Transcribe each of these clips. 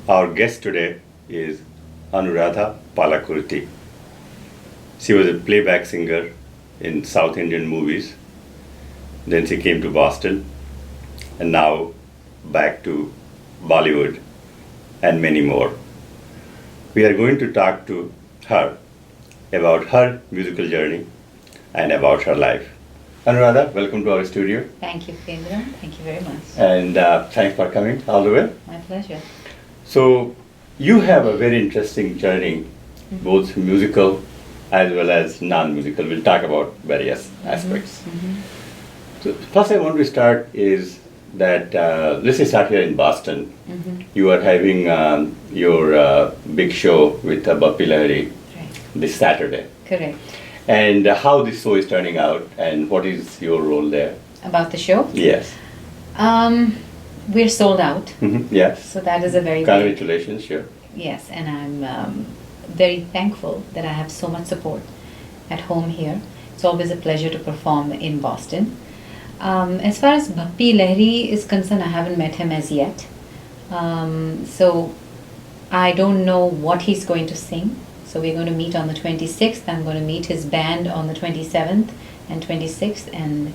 Our guest today is Anuradha Palakurthi. She was a playback singer in South Indian movies. Then she came to Boston and now back to Bollywood and many more. We are going to talk to her about her musical journey and about her life. Anuradha, welcome to our studio. Thank you, Kendra. Thank you very much. And thanks for coming all the way. My pleasure. So, you have a very interesting journey, both musical as well as non-musical. We'll talk about various aspects. So, first I want to start is that, let's say start here in Boston. You are having your big show with Bappi Lahiri this Saturday. Correct. And how this show is turning out and what is your role there? About the show? Yes. We're sold out. Yes. So that is a very Congratulations, sure. Yes, and I'm very thankful that I have so much support at home here. It's always a pleasure to perform in Boston. As far as Bappi Lahiri is concerned, I haven't met him as yet. So I don't know what he's going to sing. So we're going to meet on the 26th. I'm going to meet his band on the 27th and 26th. And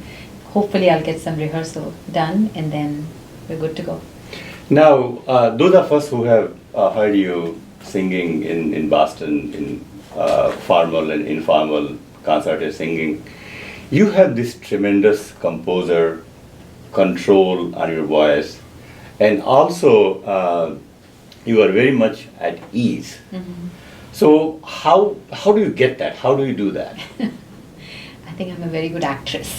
hopefully I'll get some rehearsal done and then we're good to go. Now, those of us who have heard you singing in Boston, in formal and informal concert singing, you have this tremendous composer control on your voice, and also you are very much at ease. So how do you get that? How do you do that? I think I'm a very good actress.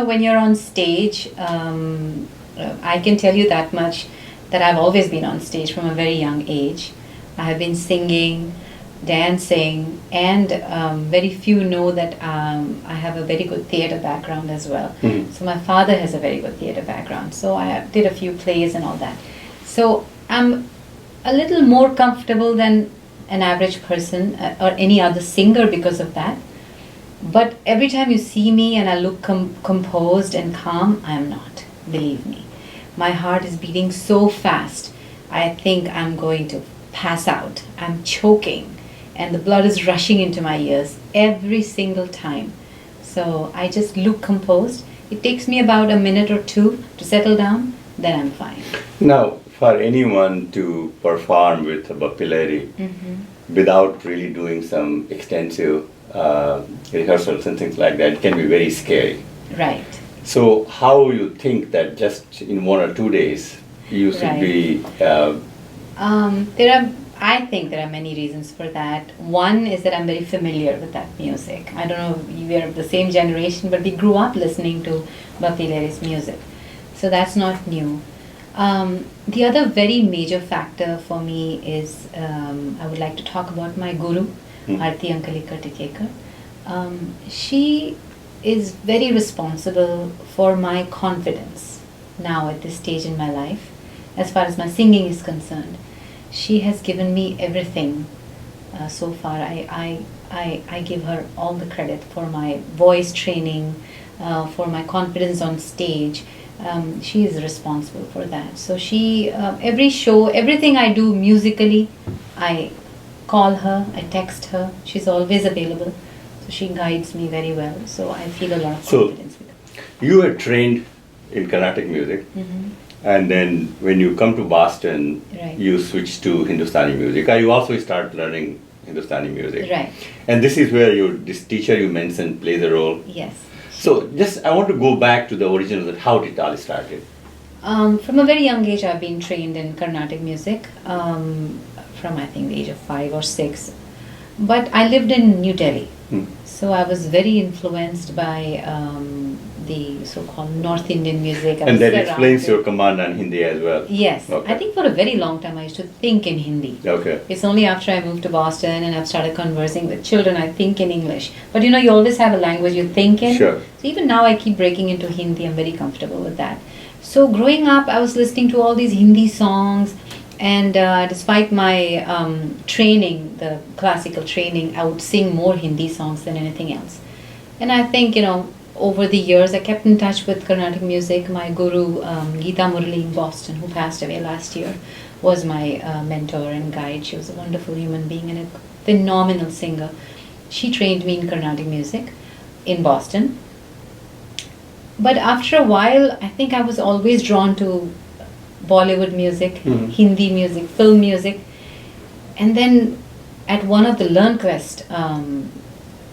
When you're on stage, I can tell you that much, that I've always been on stage from a very young age. I have been singing, dancing, and very few know that I have a very good theatre background as well. So my father has a very good theatre background. So I did a few plays and all that. So I'm a little more comfortable than an average person or any other singer because of that. But every time you see me and I look composed and calm, I am not, believe me. My heart is beating so fast, I think I'm going to pass out. I'm choking and the blood is rushing into my ears every single time. So I just look composed. It takes me about a minute or two to settle down, then I'm fine. Now, for anyone to perform with Bappi Lahiri without really doing some extensive rehearsals and things like that, it can be very scary. Right. So how you think that just in 1 or 2 days you should be... I think there are many reasons for that. One is that I'm very familiar with that music. I don't know if we are of the same generation, but we grew up listening to Bappi Lahiri's music. So that's not new. The other very major factor for me is I would like to talk about my guru, Aarti Ankalika Tikekar. She is very responsible for my confidence now at this stage in my life. As far as my singing is concerned, she has given me everything so far. I give her all the credit for my voice training, for my confidence on stage. She is responsible for that. So she, every show, everything I do musically, I call her, I text her. She's always available. So she guides me very well. So I feel a lot of confidence with her. You were trained in Carnatic music, and then when you come to Boston, you switch to Hindustani music. You also start learning Hindustani music. Right. And this is where this teacher you mentioned plays a role. Yes. So just I want to go back to the original, that how it all started. From a very young age, I've been trained in Carnatic music, from I think the age of 5 or 6. But I lived in New Delhi, so I was very influenced by the so-called North Indian music. And that explains your command on Hindi as well. Yes. Okay. I think for a very long time I used to think in Hindi. Okay. It's only after I moved to Boston and I've started conversing with children, I think in English. But you always have a language you think in. Sure. So even now I keep breaking into Hindi. I'm very comfortable with that. So growing up, I was listening to all these Hindi songs. And despite my training, the classical training, I would sing more Hindi songs than anything else. And I think, over the years, I kept in touch with Carnatic music. My guru, Geeta Murali in Boston, who passed away last year, was my mentor and guide. She was a wonderful human being and a phenomenal singer. She trained me in Carnatic music in Boston. But after a while, I think I was always drawn to Bollywood music, Hindi music, film music. And then at one of the LearnQuest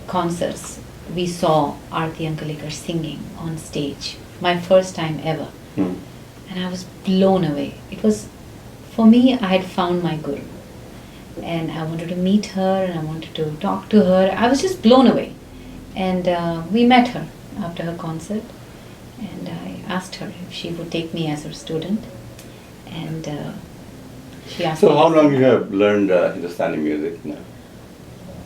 concerts, we saw Aarti Ankalikar singing on stage. My first time ever. And I was blown away. It was, for me, I had found my guru. And I wanted to meet her and I wanted to talk to her. I was just blown away. And we met her after her concert. And I asked her if she would take me as her student. And she asked me. So how long you have learned Hindustani music now?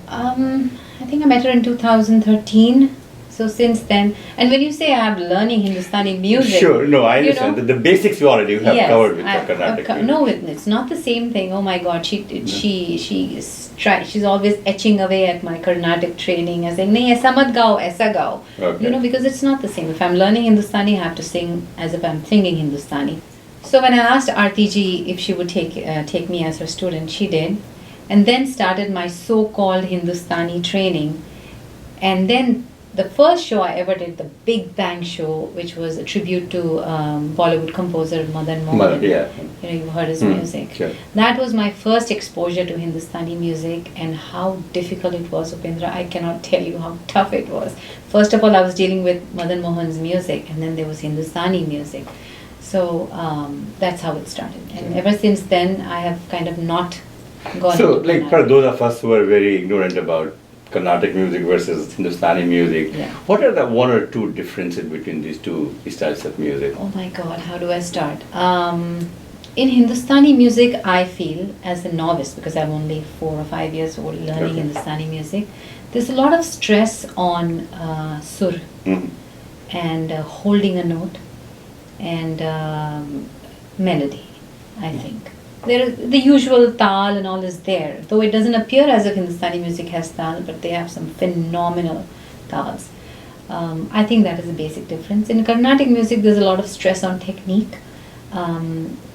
I think I met her in 2013. So since then, and when you say I have learning Hindustani music, Sure, no, I understand. You know, the basics you already have yes, covered with the Carnatic music. no, it's not the same thing. Oh my God, she's always etching away at my Carnatic training and saying, "Nahi, aisa mat gao, aisa gao." Okay. You know, because it's not the same. If I'm learning Hindustani, I have to sing as if I'm singing Hindustani. So when I asked Aarti ji if she would take me as her student, she did, and then started my so-called Hindustani training, and then. The first show I ever did, the Big Bang show, which was a tribute to Bollywood composer Madan Mohan. Yeah. You know, you've heard his music. Sure. That was my first exposure to Hindustani music, and how difficult it was, Upendra. I cannot tell you how tough it was. First of all, I was dealing with Madan Mohan's music, and then there was Hindustani music. So that's how it started. And ever since then, I have kind of not gone So, into like Carnatic. for those of us who are very ignorant about Carnatic music versus Hindustani music, Yeah. what are the one or two differences between these two styles of music? Oh my God, how do I start? In Hindustani music, I feel, as a novice, because I'm only 4 or 5 years old learning Okay. Hindustani music, there's a lot of stress on sur and holding a note and melody, I think. The usual tal and all is there, though it doesn't appear as if Hindustani music has tal, but they have some phenomenal tals. I think that is the basic difference. In Carnatic music, there's a lot of stress on technique,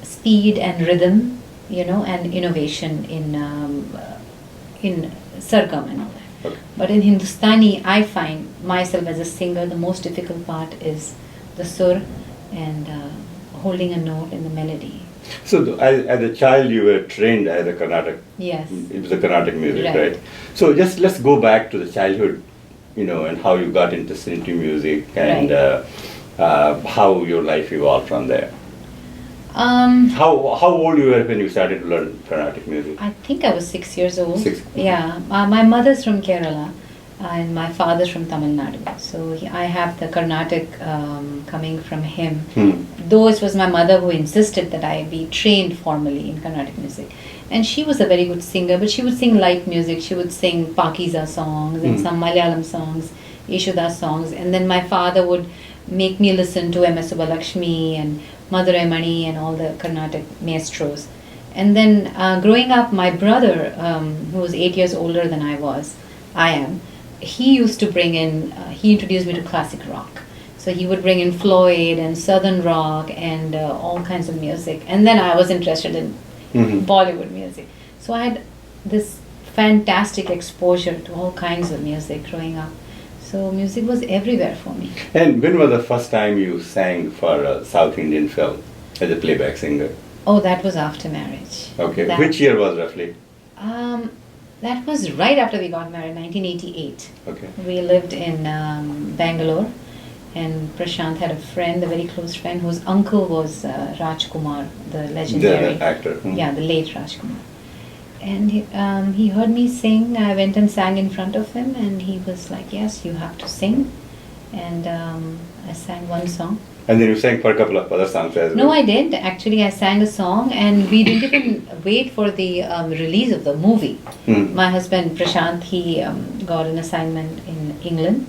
speed and rhythm, you know, and innovation in sargam and all that. Okay. But in Hindustani, I find myself as a singer, the most difficult part is the sur and holding a note in the melody. So, as a child, you were trained as a Carnatic. Yes. It was a Carnatic music, Right. right? So, just let's go back to the childhood, you know, and how you got interested into music and how your life evolved from there. How old you were when you started to learn Carnatic music? I think I was 6 years old. 6. Yeah. My mother's from Kerala and my father's from Tamil Nadu. So I have the Carnatic coming from him. Though it was my mother who insisted that I be trained formally in Carnatic music. And she was a very good singer, but she would sing light music. She would sing Pakiza songs and some Malayalam songs, Yeshoda songs. And then my father would make me listen to M.S. Subbulakshmi and Madurai Mani and all the Carnatic maestros. And then growing up, my brother, who was 8 years older than I am, he used to bring in, he introduced me to classic rock. So he would bring in Floyd and Southern rock and all kinds of music. And then I was interested in Bollywood music. So I had this fantastic exposure to all kinds of music growing up. So music was everywhere for me. And when was the first time you sang for a South Indian film as a playback singer? Oh, that was after marriage. Okay. That- Which year was roughly? That was right after we got married, 1988. Okay. We lived in Bangalore, and Prashant had a friend, a very close friend, whose uncle was Rajkumar, the legendary The actor. Yeah, the late Rajkumar. And he heard me sing. I went and sang in front of him, and he was like, "Yes, you have to sing." And I sang one song. And then you sang for a couple of other songs as well. No, I did. Actually, I sang a song, and we didn't even wait for the release of the movie. My husband, Prashant, he got an assignment in England.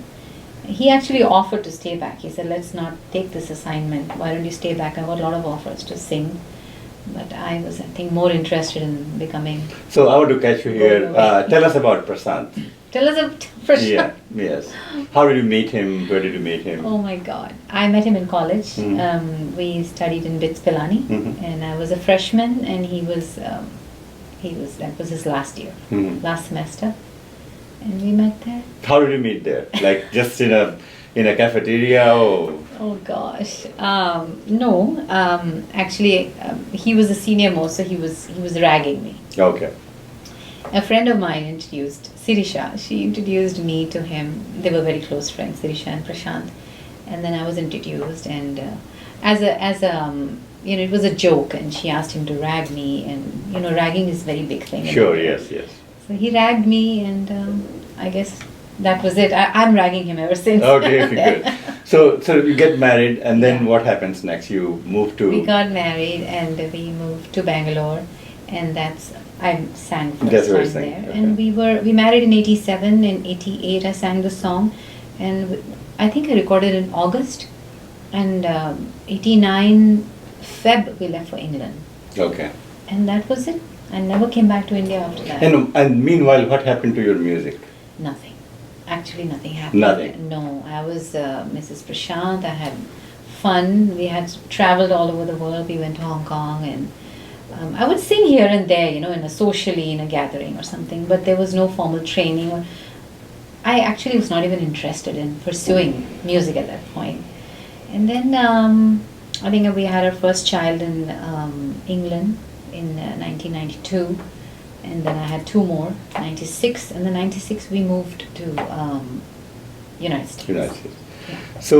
He actually offered to stay back. He said, "Let's not take this assignment. Why don't you stay back?" I got a lot of offers to sing. But I was, I think, more interested in becoming... So I want to catch you here. Tell us about Prashant. Tell us about Prashant. Yeah, yes. How did you meet him? Where did you meet him? Oh my God. I met him in college. Mhm. We studied in BITS Pilani, Mhm. and I was a freshman, and that was his last year, Mhm. last semester. And we met there. How did you meet there? Like just in a cafeteria or? Oh gosh. No. Actually, he was a senior most, so he was ragging me. Okay. A friend of mine introduced Sirisha. She introduced me to him. They were very close friends, Sirisha and Prashant. And then I was introduced, and it was a joke. And she asked him to rag me, and ragging is a very big thing. Sure. Yes. Yes. So he ragged me, and I guess that was it. I'm ragging him ever since. Okay. Good. So you get married, and then Yeah. what happens next? You move to. We got married, and we moved to Bangalore, and I sang first That's where you time sang, there. okay. And we married in 87. In 88 I sang the song, and I think I recorded in August, and 89 Feb we left for England, Okay. and that was it. I never came back to India after that. And meanwhile, what happened to your music? Nothing. Actually, nothing happened. Nothing. No, I was Mrs. Prashant. I had fun. We had traveled all over the world. We went to Hong Kong, and I would sing here and there, in a gathering or something. But there was no formal training. I actually was not even interested in pursuing music at that point. And then I think we had our first child in England in 1992. And then I had two more, 96, and then 96 we moved to United States. United States. Yeah. So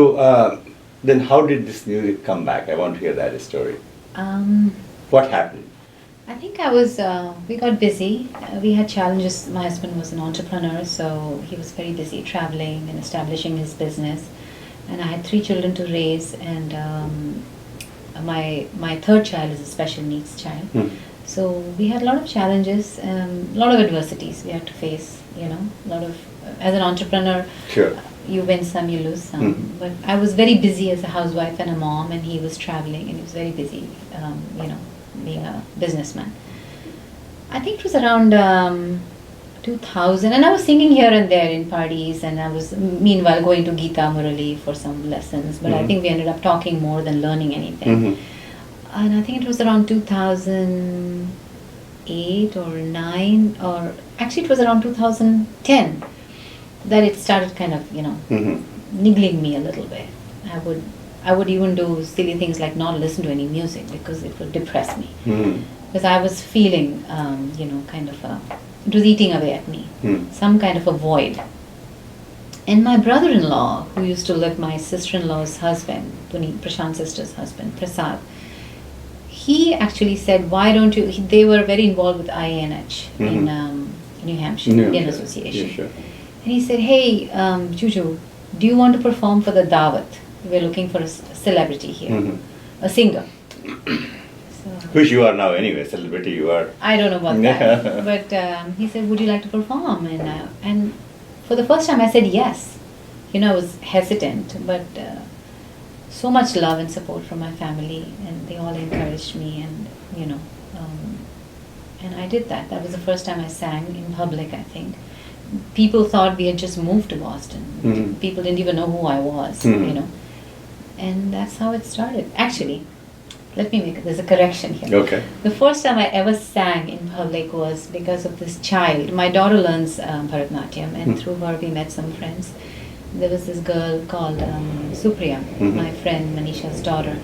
then, how did this music come back? I want to hear that story. What happened? I think we got busy. We had challenges. My husband was an entrepreneur, so he was very busy traveling and establishing his business. And I had 3 children to raise, and my third child is a special needs child. So we had a lot of challenges, a lot of adversities we had to face, as an entrepreneur, Sure. you win some, you lose some. But I was very busy as a housewife and a mom, and he was traveling, and he was very busy, being a businessman. I think it was around 2000, and I was singing here and there in parties, and I was meanwhile going to Geeta Murali for some lessons, but I think we ended up talking more than learning anything. And I think it was around 2008 or 9, or actually it was around 2010 that it started kind of, niggling me a little bit. I would even do silly things like not listen to any music because it would depress me. Because I was feeling, it was eating away at me, some kind of a void. And my brother-in-law, who used to live, my sister-in-law's husband, Prashant's sister's husband, Prasad, he actually said, why don't you, they were very involved with IANH in New Hampshire, Indian Association. Yeah, sure. And he said, hey, Juju, do you want to perform for the Dawat? We're looking for a celebrity here, a singer. So, Which you are now anyway, celebrity you are. I don't know about that. But he said, would you like to perform? And for the first time I said yes. I was hesitant, but so much love and support from my family, and they all encouraged me, and and I did that. That was the first time I sang in public, I think. People thought we had just moved to Boston. People didn't even know who I was, And that's how it started. Actually, there's a correction here. Okay. The first time I ever sang in public was because of this child. My daughter learns Bharatanatyam, and through her we met some friends. There was this girl called Supriya, my friend Manisha's daughter.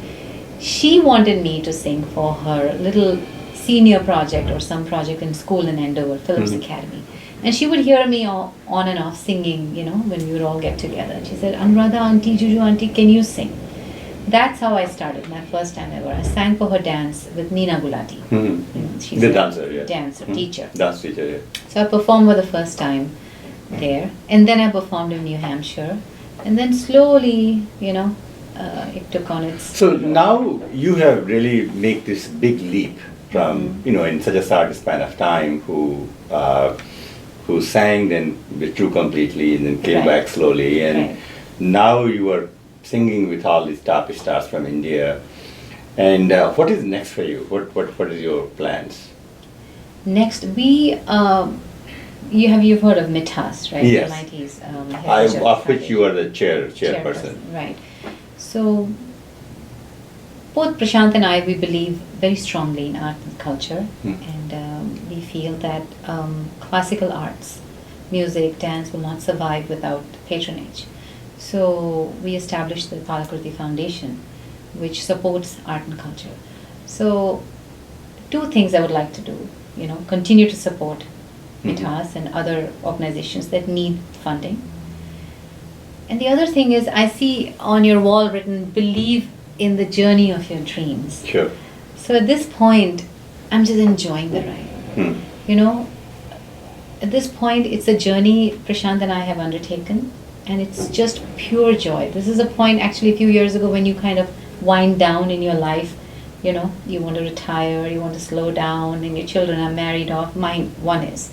She wanted me to sing for her little senior project or some project in school in Andover, Phillips Academy. And she would hear me on and off singing, when we would all get together. And she said, Anuradha auntie, Juju auntie, can you sing? That's how I started, my first time ever. I sang for her dance with Neena Gulati. She's The a dancer, yeah. dancer, teacher. Dance teacher, yeah. So I performed for the first time there. And then I performed in New Hampshire. And then slowly, it took on its... So now you have really made this big leap from, in such a short span of time, who sang, then withdrew completely, and then came back slowly. And now you are singing with all these top stars from India. And what is next for you? What is your plans? Next, we You've heard of Mithas, right? Yes. MIT's Of which you are the chairperson. Right. So both Prashant and I, we believe very strongly in art and culture, and we feel that classical arts, music, dance will not survive without patronage. So we established the Palakurthi Foundation, which supports art and culture. So two things I would like to do, continue to support Mithas and other organizations that need funding. And the other thing is, I see on your wall written, believe in the journey of your dreams. Sure. So at this point, I'm just enjoying the ride. At this point, it's a journey Prashant and I have undertaken, and it's just pure joy. This is a point actually a few years ago when you kind of wind down in your life. You want to retire, you want to slow down, and your children are married off. Mine, one is.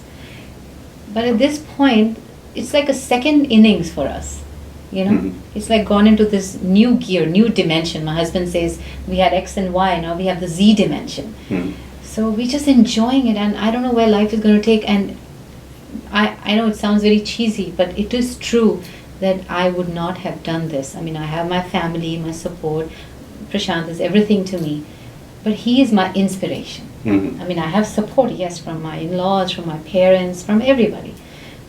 But at this point, it's like a second innings for us. It's like gone into this new gear, new dimension. My husband says we had X and Y, now we have the Z dimension. So we're just enjoying it, and I don't know where life is going to take. And I know it sounds very cheesy, but it is true that I would not have done this. I mean, I have my family, my support. Prashant is everything to me, but he is my inspiration. I mean, I have support, yes, from my in-laws, from my parents, from everybody.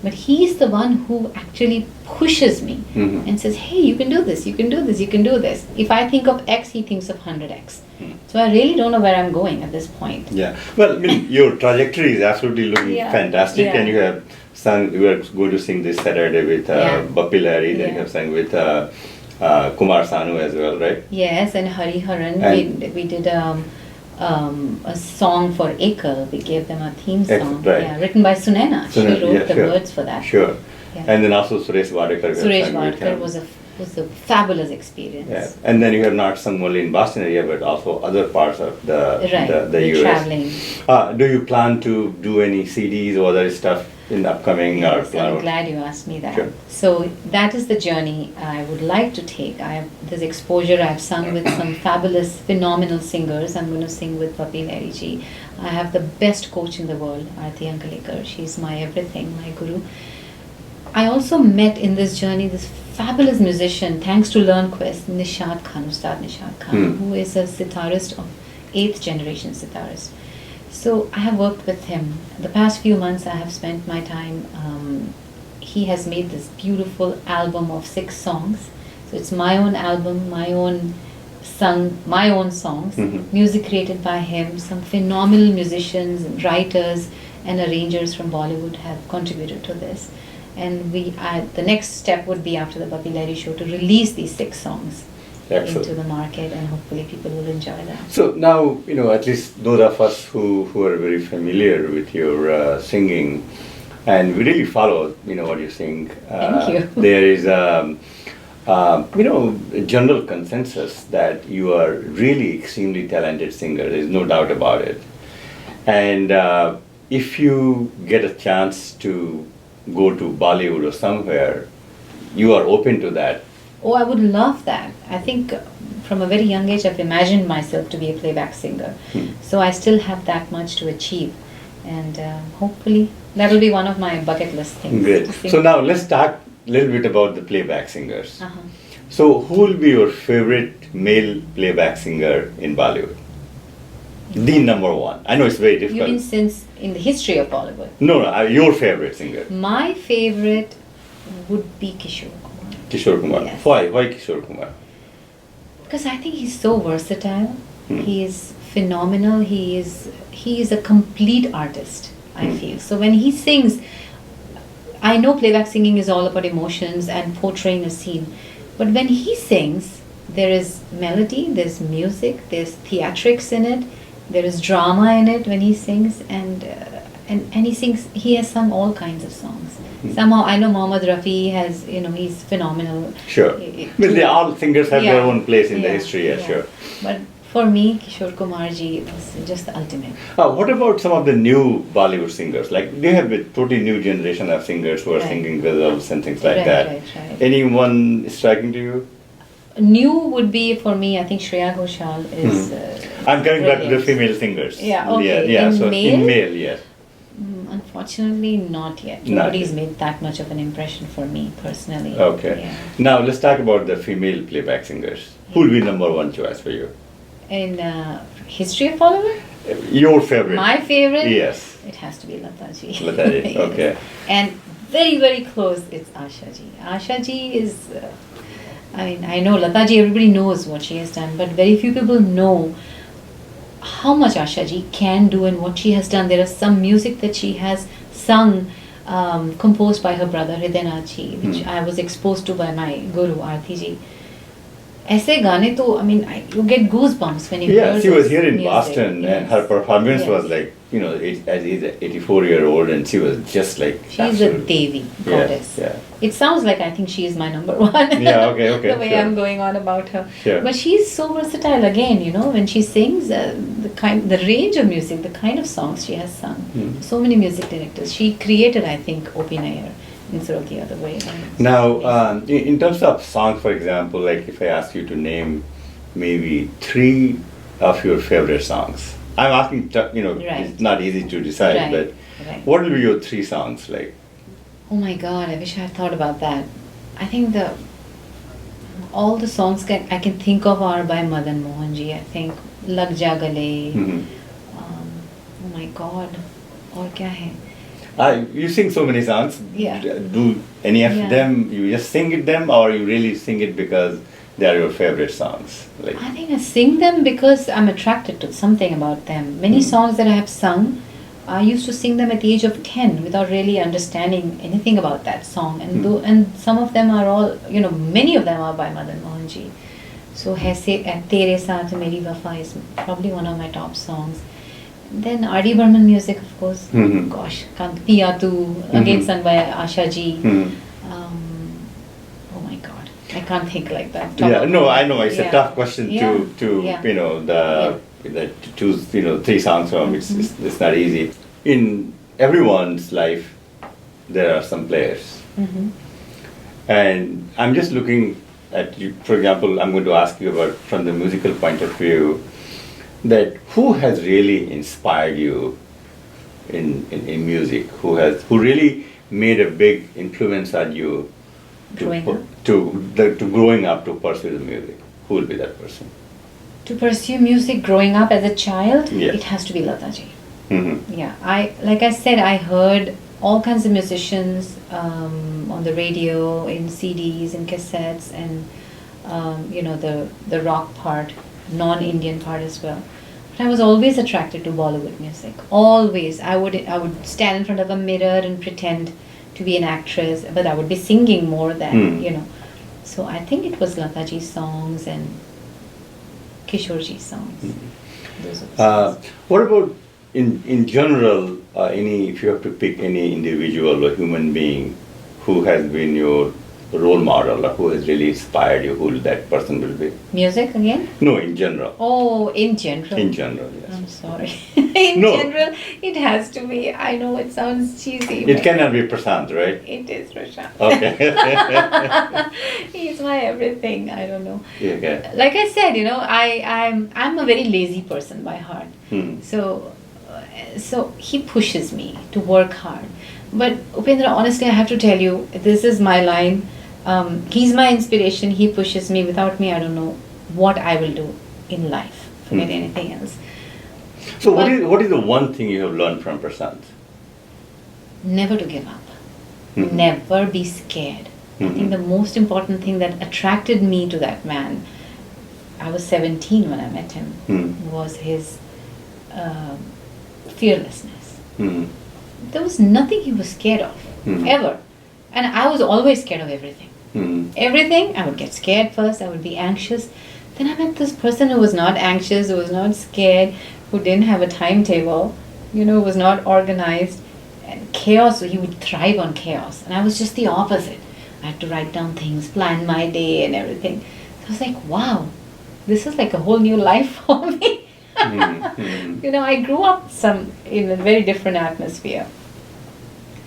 But he's the one who actually pushes me and says, hey, you can do this, you can do this, you can do this. If I think of X, he thinks of 100X. So I really don't know where I'm going at this point. Yeah. Well, I mean, your trajectory is absolutely looking fantastic, and you have sung, you are going to sing this Saturday with Bappi Lahiri, then you have sung with Kumar Sanu as well, right? Yes, and Hari Haran. We did a song for Ekal. We gave them a theme song, written by Sunena. She wrote the words for that. Sure. Yeah. And then also Suresh Wadekar. Suresh Wadekar was a fabulous experience. Yeah. And then you have not sung only in Boston area, but also other parts of the US. Traveling. Do you plan to do any CDs or other stuff in the upcoming? Yes, I'm glad you asked me that. Sure. So that is the journey I would like to take. I have this exposure. I've sung with some fabulous, phenomenal singers. I'm going to sing with Bappi Lahiri ji. I have the best coach in the world, Aarti Ankalekar. She's my everything, my guru. I also met in this journey this fabulous musician, thanks to LearnQuest, Nishad Khan, Ustad Nishad Khan, who is a sitarist of 8th generation sitarist. So I have worked with him. The past few months I have spent my time, he has made this beautiful album of 6 songs. So it's my own album, my own songs, music created by him. Some phenomenal musicians and writers and arrangers from Bollywood have contributed to this. And the next step would be after the Bappi Lahiri show to release these 6 songs into the market, and hopefully people will enjoy that. So now, at least those of us who are very familiar with your singing, and we really follow, what you sing. Thank you. There is a general consensus that you are really extremely talented singer. There is no doubt about it. And if you get a chance to go to Bollywood or somewhere, you are open to that. Oh, I would love that. I think from a very young age I've imagined myself to be a playback singer. So I still have that much to achieve. And hopefully that will be one of my bucket list things. Great. So now let's talk a little bit about the playback singers. So who will be your favorite male playback singer in Bollywood? The number one. I know it's very difficult. You mean since in the history of Bollywood? No, your favorite singer. My favorite would be Kishore Kumar. Kishore Kumar. Yes. Why Kishore Kumar? Because I think he's so versatile. He is phenomenal. He is a complete artist, I feel. So when he sings, I know playback singing is all about emotions and portraying a scene. But when he sings, there is melody, there's music, there's theatrics in it, there is drama in it when he sings, and he sings. He has sung all kinds of songs. Somehow I know Mohammad Rafi has, he's phenomenal. Sure. But all singers have their own place in the history, sure. But for me, Kishore Kumar ji was just the ultimate. What about some of the new Bollywood singers? Like, they have a totally new generation of singers who are singing ghazals and things like that. Right. Anyone striking to you? New would be for me, I think Shreya Ghoshal is. I'm coming back to the female singers. Yeah, okay. In male, yes. Unfortunately, not yet. Not Nobody's yet. made that much of an impression for me personally. Okay. Yeah. Now let's talk about the female playback singers. Who will be number one choice for you? In history of Bollywood, Your favorite? my favorite. Yes. It has to be Lata ji. Lata ji, Yes. okay. And very, very close, it's Asha ji. Asha ji is, I mean, I know Lata ji, everybody knows what she has done, but very few people know how much Asha ji can do and what she has done. There is some music that she has sung, composed by her brother Hridaynath ji, which I was exposed to by my guru, Aarti ji. ऐसे गाने तो, I mean, you get goosebumps when you hear Yeah, she was those here in music. Boston, and Yes. her performance Yes. was like, you know, as he's an 84-year-old, and she was just like. She's a absolute- Devi, goddess. Yeah. It sounds like I think she is my number one. Yeah, okay, the way sure. I'm going on about her. Sure. But she's so versatile again, you know, when she sings, the range of music, the kind of songs she has sung. Hmm. So many music directors. She created, I think, Opinayer instead of the other way. Now, in terms of songs, for example, like if I ask you to name maybe 3 of your favorite songs, I'm asking, you know, Right. it's not easy to decide, Right, but right. what will be your 3 songs like? Oh my God, I wish I had thought about that. I think all the songs I can think of are by Madan Mohan ji. I think Lag Ja Gale. Mhm. Oh my God, और क्या है? You sing so many songs. Yeah. Do any of Yeah. them, you just sing it them, or you really sing it because they are your favorite songs? Like, I think I sing them because I'm attracted to something about them. Many songs that I have sung, I used to sing them at the age of 10 without really understanding anything about that song. And and some of them are all, you know, many of them are by Madan Mohan ji. So Tere Saath Meri Wafa is probably one of my top songs. Then R.D. Burman music, of course. Mhm. Gosh, Piya Tu, again sung by Asha ji. Mhm. Oh my God, I can't think like that. yeah, no, I know it's a Yeah. tough question Yeah. to Yeah. you know to choose, you know, 3 songs from. It's not easy. In everyone's life, there are some players, Mhm. and I'm just looking at you. For example, I'm going to ask you about from the musical point of view, that who has really inspired you in music? Who really made a big influence on you Growing up? to growing up to pursue the music? Who will be that person? To pursue music growing up as a child, Yes. it has to be Lata ji. Hmm. Yeah, like I said, I heard all kinds of musicians on the radio, in CDs, in cassettes, and you know, the rock part, non-Indian part as well. But I was always attracted to Bollywood music. Always, I would stand in front of a mirror and pretend to be an actress, but I would be singing more than you know. So I think it was Lata ji's songs and Kishore ji's songs. Those are the songs. What about in general? If you have to pick any individual or human being who has been your role model or who has really inspired you, who that person will be? Music again? No, in general. Oh, in general. In general, yes. I'm sorry. In No. general, it has to be. I know it sounds cheesy. It but cannot be Prashant, right? It is Prashant. Okay. He's my everything. I don't know. Yeah, okay. Like I said, you know, I'm a very lazy person by heart. Hmm. So he pushes me to work hard. But Upendra, honestly, I have to tell you, this is my line. He's my inspiration. He pushes me. Without me, I don't know what I will do in life. Forget anything else. So But- what is the one thing you have learned from Prashant? Never to give up. Mhm. Never be scared. I think the most important thing that attracted me to that man, I was 17 when I met him, was his fearlessness. Hmm. There was nothing he was scared of, ever. And I was always scared of everything. Hmm. Everything, I would get scared first, I would be anxious. Then I met this person who was not anxious, who was not scared, who didn't have a timetable, you know, was not organized. And chaos, he would thrive on chaos. And I was just the opposite. I had to write down things, plan my day and everything. So I was like, wow, this is like a whole new life for me. You know, I grew up in a very different atmosphere.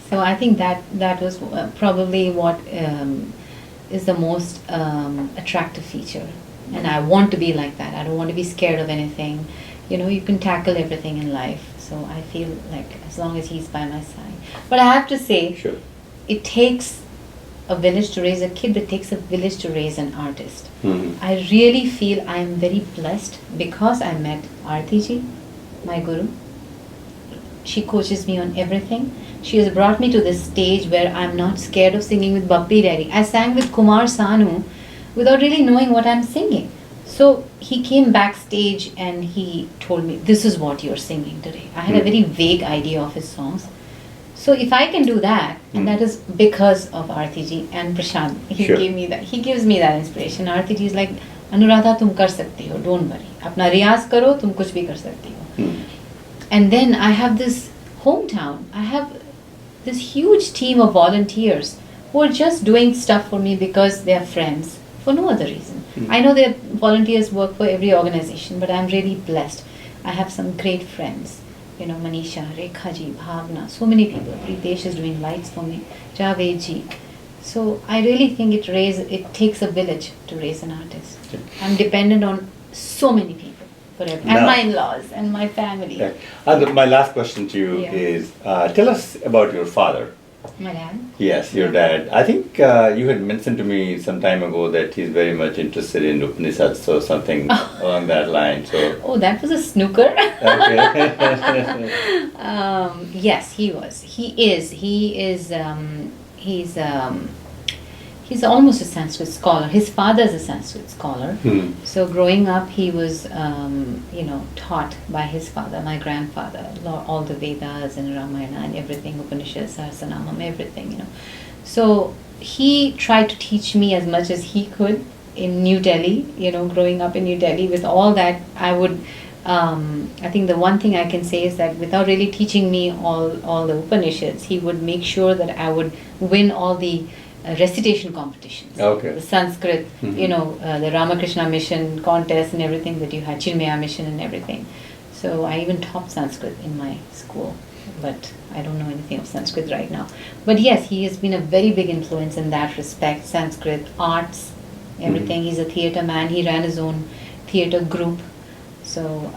So I think that was probably what is the most attractive feature. And I want to be like that. I don't want to be scared of anything. You can tackle everything in life. So I feel like as long as he's by my side. But I have to say, Sure. it takes a village to raise a kid, it takes a village to raise an artist. I really feel I am very blessed because I met Aarti ji, my guru. She coaches me on everything. She has brought me to this stage where I'm not scared of singing with Bappi Reddy. I sang with Kumar Sanu without really knowing what I'm singing. So he came backstage and he told me, this is what you're singing today. I had a very vague idea of his songs. So if I can do that, and that is because of Aarti ji and Prashant, he Sure. gave me that. He gives me that inspiration. Aarti ji is like, Anuradha, tum kar sakti ho, don't worry. Apna riyaz karo, tum kuch bhi kar sakti ho. And then I have this hometown. I have this huge team of volunteers who are just doing stuff for me because they are friends, for no other reason. I know that volunteers work for every organization, but I'm really blessed. I have some great friends. Manisha, Rekha ji, Bhavna, so many people. Pritesh is doing lights for me, Javed ji. So I really think it takes a village to raise an artist. I'm dependent on so many people for everything. And my in-laws and my family. Okay. My last question to you is, tell us about your father. My dad? Yes, your dad. I think you had mentioned to me some time ago that he's very much interested in Upanishads or something along that line. So. Oh, that was a snooker. Okay. Yes, he was. He's almost a Sanskrit scholar. His father is a Sanskrit scholar. So growing up, he was, taught by his father, my grandfather, all the Vedas and Ramayana and everything, Upanishads, Sahasranamam, everything, So he tried to teach me as much as he could in New Delhi, growing up in New Delhi. With all that, I think the one thing I can say is that without really teaching me all the Upanishads, he would make sure that I would win all the recitation competitions. Okay. The Sanskrit, the Ramakrishna mission contest and everything that you had, Chinmaya mission and everything. So I even taught Sanskrit in my school, but I don't know anything of Sanskrit right now. But yes, he has been a very big influence in that respect. Sanskrit, arts, everything. He's a theatre man. He ran his own theatre group. So,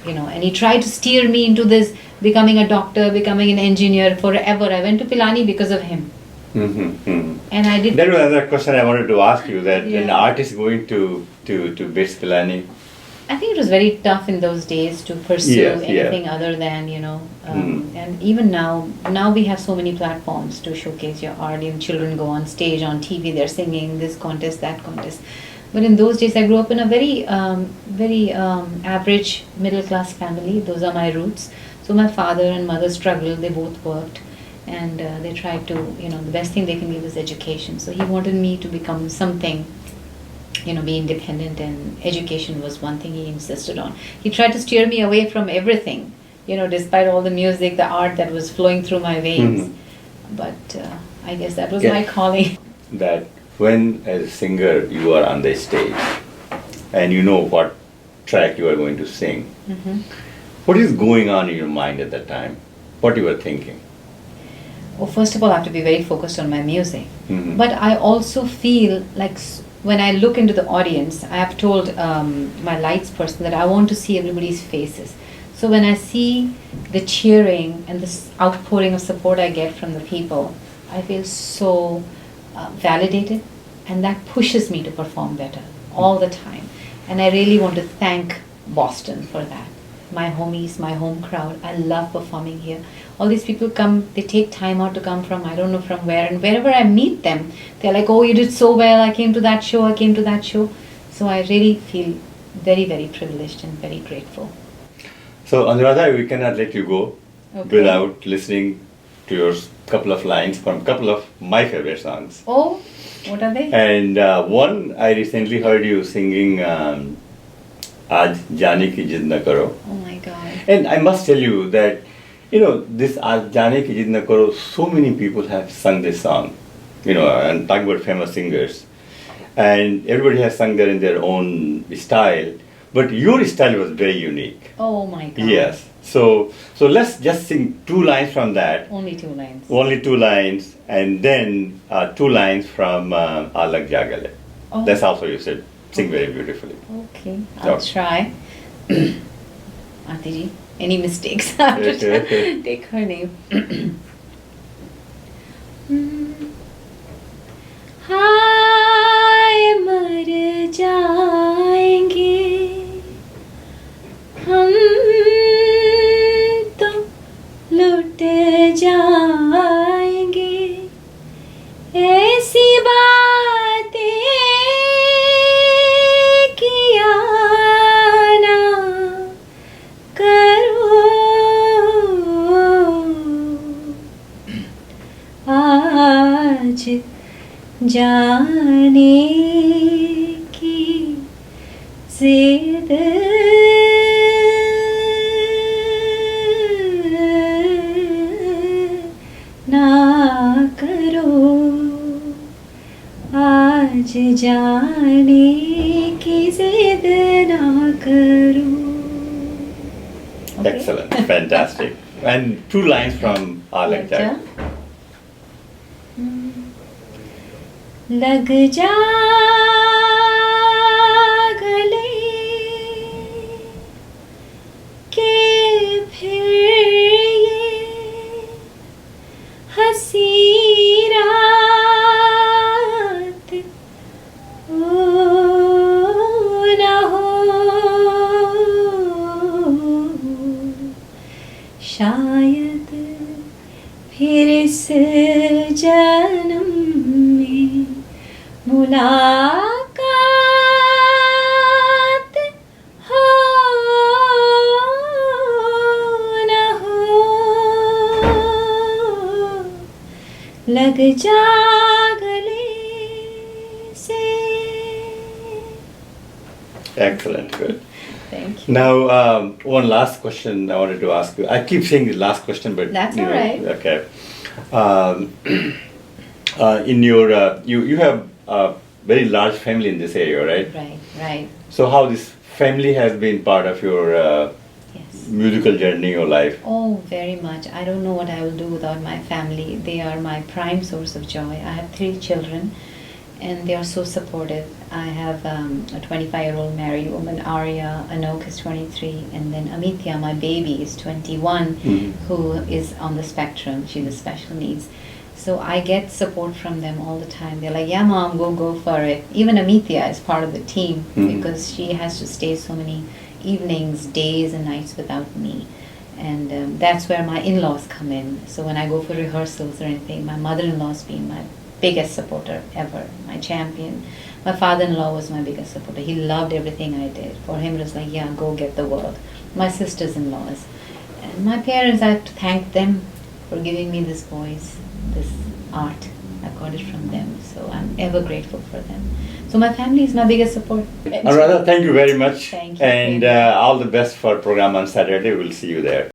and he tried to steer me into this, becoming a doctor, becoming an engineer forever. I went to Pilani because of him. And I did. That was another question I wanted to ask you, that an artist going to BITS Pilani. I think it was very tough in those days to pursue anything other than, and even now we have so many platforms to showcase your art. Children go on stage, on TV, they're singing this contest, that contest. But in those days, I grew up in a very average middle class family. Those are my roots. So my father and mother struggled. They both worked. And they tried to, the best thing they can give is education. So he wanted me to become something, be independent, and education was one thing he insisted on. He tried to steer me away from everything, despite all the music, the art that was flowing through my veins. But I guess that was my calling. That when as a singer you are on the stage and you know what track you are going to sing, what is going on in your mind at that time? What you were thinking? Well, first of all, I have to be very focused on my music. But I also feel like when I look into the audience, I have told my lights person that I want to see everybody's faces. So when I see the cheering and this outpouring of support I get from the people, I feel so validated, and that pushes me to perform better all the time. And I really want to thank Boston for that. My homies, my home crowd. I love performing here. All these people come, they take time out to come from, I don't know from where, and wherever I meet them, they're like, oh, you did so well, I came to that show. So I really feel very, very privileged and very grateful. So Anuradha, we cannot let you go without listening to your couple of lines from a couple of my favorite songs. Oh, what are they? And one, I recently heard you singing Aaj Jaane Ki Jid Na Karo. Oh my God. And I must tell you that, this Aaj Jaane Ki Jid Na Karo, so many people have sung this song, and talking about famous singers. And everybody has sung that in their own style. But your style was very unique. Oh my God. Yes. So let's just sing 2 lines from that. Only 2 lines. Only 2 lines, and then 2 lines from Alag Jagale. Oh. That's also you said. Sing very beautifully. Okay, I'll try. Aarti ji, any mistakes? I have to take her name. हाय मर जाएंगे हम तो लुट जाएंगे ऐसी बातें किया ना करो आज जाने की जिद ना करो आज जाने की जिद ना करो. Okay. Excellent, fantastic. And 2 lines from our lecture. लग जा गले के फिर ये हंसी रात हो ना हो शायद फिर इस जन्म में मुलाकात हो ना हो लग जा गले से. Excellent, good. Thank you. Now, one last question I wanted to ask you. I keep saying the last question, but That's all right. Okay. In your you have a very large family in this area, right? Right. So how this family has been part of your Yes. musical journey or life? Oh, very much. I don't know what I will do without my family. They are my prime source of joy. I have 3 children and they are so supportive. I have a 25-year-old married woman, Arya. Anok is 23. And then Amitya, my baby, is 21, who is on the spectrum. She has special needs. So I get support from them all the time. They're like, yeah, mom, go for it. Even Amitya is part of the team because she has to stay so many evenings, days and nights without me. And that's where my in-laws come in. So when I go for rehearsals or anything, my mother-in-law's been my biggest supporter ever, my champion. My father-in-law was my biggest supporter. He loved everything I did. For him it was like, yeah, go get the world. My sisters-in-laws. And my parents, I have to thank them for giving me this voice, this art. I got it from them. So I'm ever grateful for them. So my family is my biggest support. Anuradha, thank you very much. Thank you. And all the best for program on Saturday. We'll see you there.